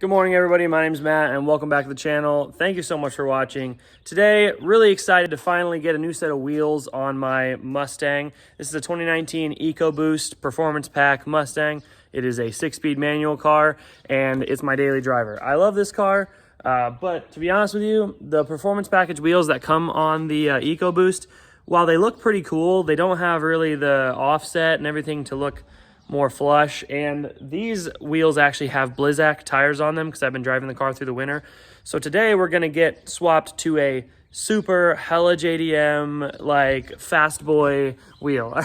Good morning, everybody. My name's Matt, and welcome back to the channel. Thank you so much for watching. Today, really excited to finally get a new set of wheels on my Mustang. This is a 2019 EcoBoost Performance Pack Mustang. It is a 6-speed manual car, and it's my daily driver. I love this car, but to be honest with you, the Performance Package wheels that come on the EcoBoost, while they look pretty cool, they don't have really the offset and everything to look more flush, and these wheels actually have Blizzak tires on them because I've been driving the car through the winter. So today we're gonna get swapped to a super hella JDM like fast boy wheel.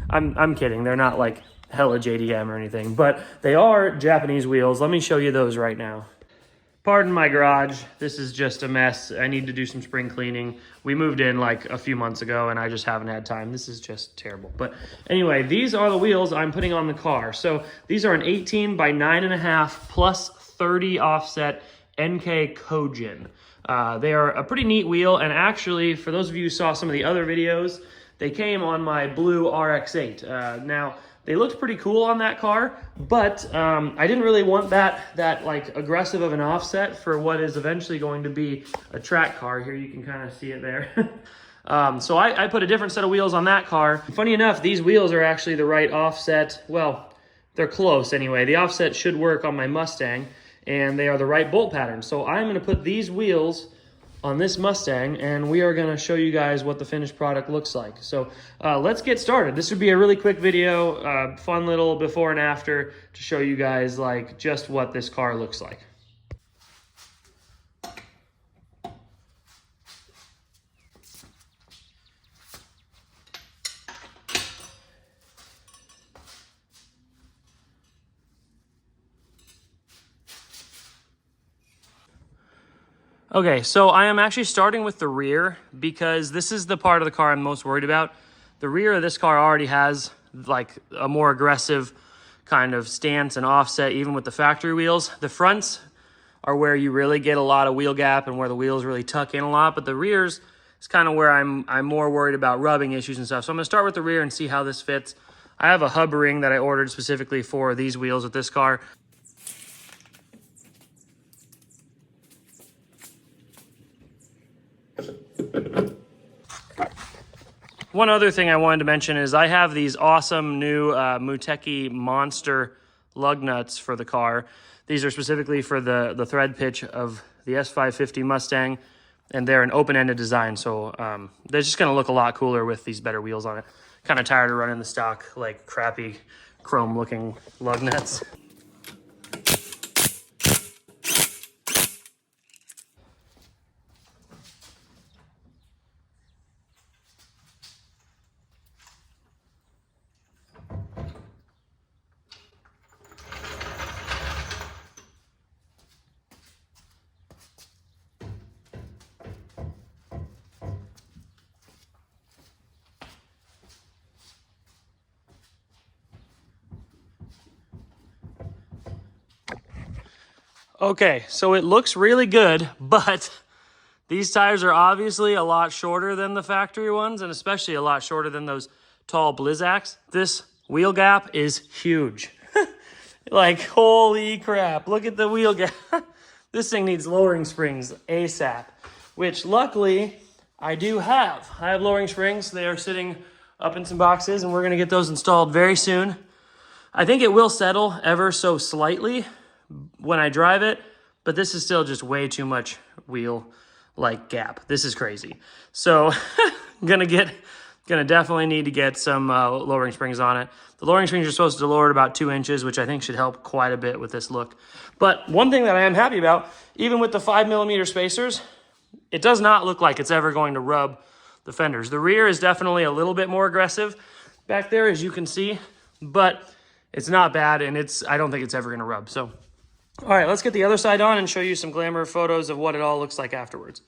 I'm kidding, they're not like hella JDM or anything, but they are Japanese wheels. Let me show you those right now. Pardon my garage, this is just a mess. I need to do some spring cleaning. We moved in like a few months ago and I just haven't had time. This is just terrible. But anyway, these are the wheels I'm putting on the car. So these are an 18 by 9.5 plus 30 offset Enkei Kojin. They are a pretty neat wheel, and actually, for those of you who saw some of the other videos, they came on my blue RX-8. Now, they looked pretty cool on that car, but I didn't really want that like aggressive of an offset for what is eventually going to be a track car. Here you can kind of see it there. So I put a different set of wheels on that car. Funny enough, these wheels are actually the right offset. Well, they're close anyway. The offset should work on my Mustang, and they are the right bolt pattern. So I'm gonna put these wheels on this Mustang, and we are gonna show you guys what the finished product looks like. So let's get started. This would be a really quick video, fun little before and after to show you guys like just what this car looks like. Okay, so I am actually starting with the rear because this is the part of the car I'm most worried about. The rear of this car already has like a more aggressive kind of stance and offset even with the factory wheels. The fronts are where you really get a lot of wheel gap and where the wheels really tuck in a lot, but the rears is kind of where I'm more worried about rubbing issues and stuff. So I'm gonna start with the rear and see how this fits. I have a hub ring that I ordered specifically for these wheels with this car. One other thing I wanted to mention is I have these awesome new Muteki Monster lug nuts for the car. These are specifically for the thread pitch of the S550 Mustang, and they're an open-ended design, so they're just gonna look a lot cooler with these better wheels on it. Kind of tired of running the stock, like crappy chrome-looking lug nuts. Okay, so it looks really good, but these tires are obviously a lot shorter than the factory ones, and especially a lot shorter than those tall Blizzaks. This wheel gap is huge. Like, holy crap, look at the wheel gap. This thing needs lowering springs ASAP, which luckily I do have. I have lowering springs. They are sitting up in some boxes, and we're gonna get those installed very soon. I think it will settle ever so slightly when I drive it, but this is still just way too much wheel like gap. This is crazy. So gonna definitely need to get some lowering springs on it. The lowering springs are supposed to lower it about 2 inches, which I think should help quite a bit with this look. But one thing that I am happy about, even with the 5mm spacers, it does not look like it's ever going to rub the fenders. The rear is definitely a little bit more aggressive back there, as you can see, but it's not bad, and I don't think it's ever gonna rub. So all right, let's get the other side on and show you some glamour photos of what it all looks like afterwards.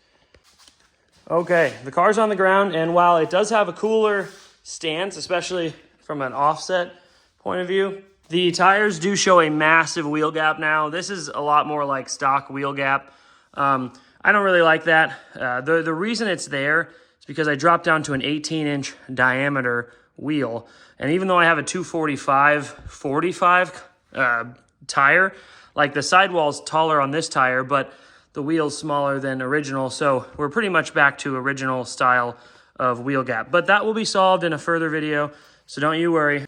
Okay, the car's on the ground, and while it does have a cooler stance, especially from an offset point of view, the tires do show a massive wheel gap now. This is a lot more like stock wheel gap. I don't really like that. The reason it's there is because I dropped down to an 18-inch diameter wheel, and even though I have a 245/45 tire, Like the sidewall's taller on this tire, but the wheel's smaller than original. So we're pretty much back to original style of wheel gap. But that will be solved in a further video, so don't you worry.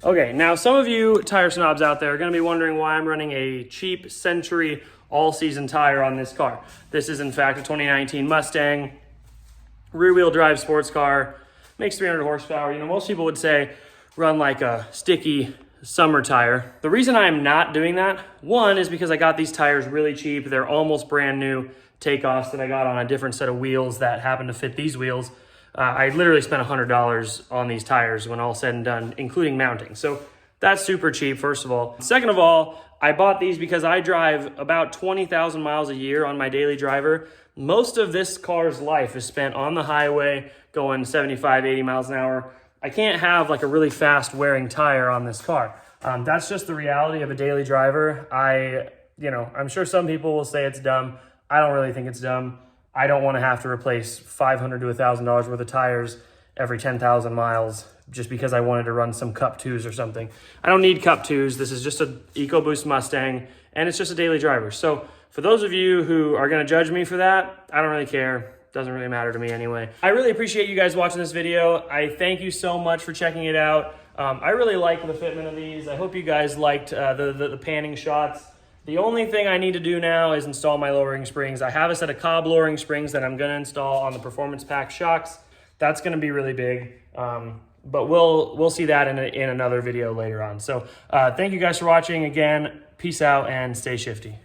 Okay, now some of you tire snobs out there are gonna be wondering why I'm running a cheap Century all-season tire on this car. This is in fact a 2019 Mustang, rear-wheel drive sports car, makes 300 horsepower. You know, most people would say run like a sticky summer tire. The reason I'm not doing that, one, is because I got these tires really cheap. They're almost brand new takeoffs that I got on a different set of wheels that happen to fit these wheels. I literally spent $100 on these tires when all said and done, including mounting. So that's super cheap, first of all. Second of all, I bought these because I drive about 20,000 miles a year on my daily driver. Most of this car's life is spent on the highway going 75, 80 miles an hour. I can't have like a really fast wearing tire on this car. That's just the reality of a daily driver. I'm sure some people will say it's dumb. I don't really think it's dumb. I don't want to have to replace $500 to $1,000 worth of tires every 10,000 miles just because I wanted to run some Cup 2s or something. I don't need Cup 2s. This is just an EcoBoost Mustang, and it's just a daily driver. So for those of you who are going to judge me for that, I don't really care. Doesn't really matter to me anyway. I really appreciate you guys watching this video. I thank you so much for checking it out. I really like the fitment of these. I hope you guys liked the panning shots. The only thing I need to do now is install my lowering springs. I have a set of Cobb lowering springs that I'm gonna install on the Performance Pack shocks. That's gonna be really big, but we'll see that in another video later on. So thank you guys for watching. Again, peace out and stay shifty.